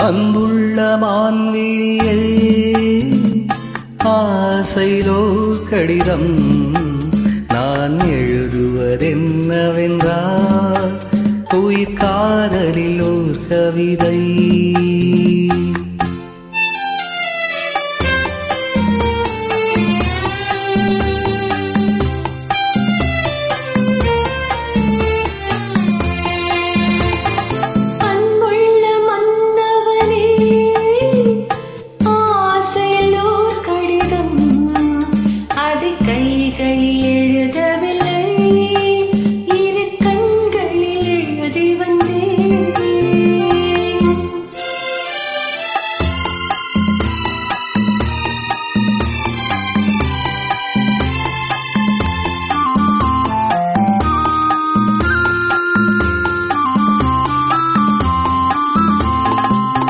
அன்புள்ள மான்விழியே ஆசையிலோ கடிதம் நான் எழுதுவதென்னவென்றால் உயிர் காதலில் ஓர் கவிதை.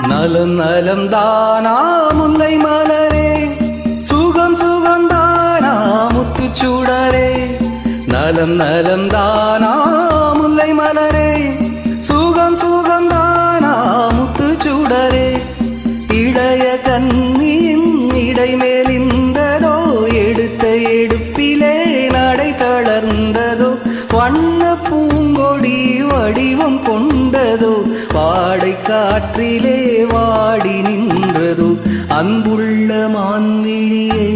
நலம் நலம் தானா முல்லை மலரே, சுகம் சுகம் தானா முத்துச்சூடரே. நலம் நலம் தானா முல்லை மலரே, சுகம் சுகம் தானா முத்துச்சூடரே. இளைய கன்னியின் இடைமேலிந்ததோ, எடுத்த எடுப்பிலே நடை தளர்ந்ததோ. வண்ண பூங்கொடி வடிவம் கொண்டதோ, வாடை காற்றிலே வாடி நின்றதோ. அன்புள்ள மான்விழியே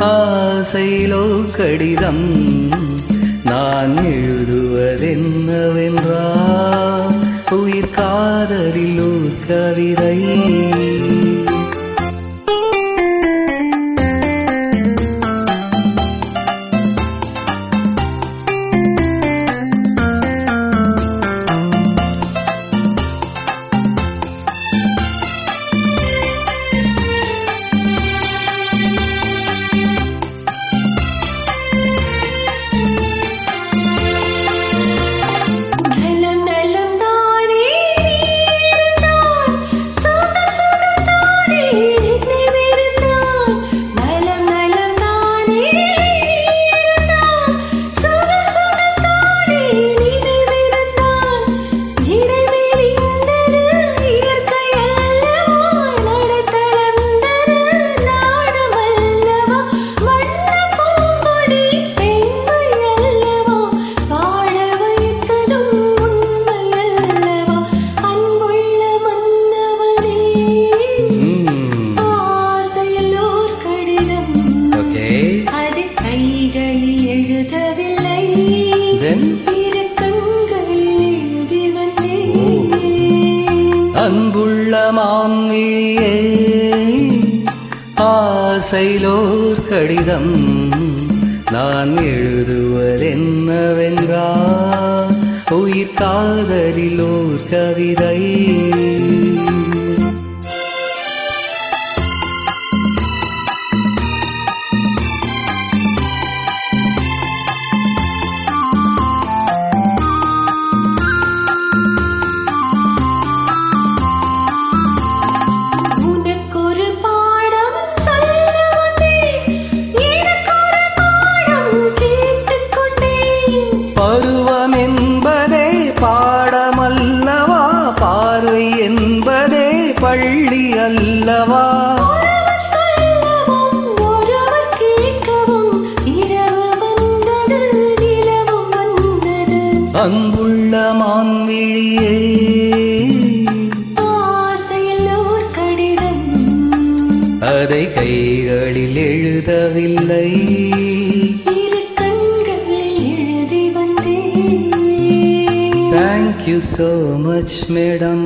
ஆசையிலோ கடிதம் நான் எழுதுவதென்னவென்றால் உயிர் காதலில் ஓர் கவிதை. அன்புள்ள மான்விழியே ஆசையிலோர் கடிதம் நான் எழுதுவதென்னவென்றால் உயிர் காதலில் ஓர் கவிதை. பருவம் என்பதே பாடமல்லவா, பார்வை என்பதே பள்ளி அல்லவா. அன்புள்ள மான்விழியே ஆசையில் ஓர் கடிதம் அதை கைகளில் எழுதவில்லை, எழுதி வந்தேன். Thank you so much, madam.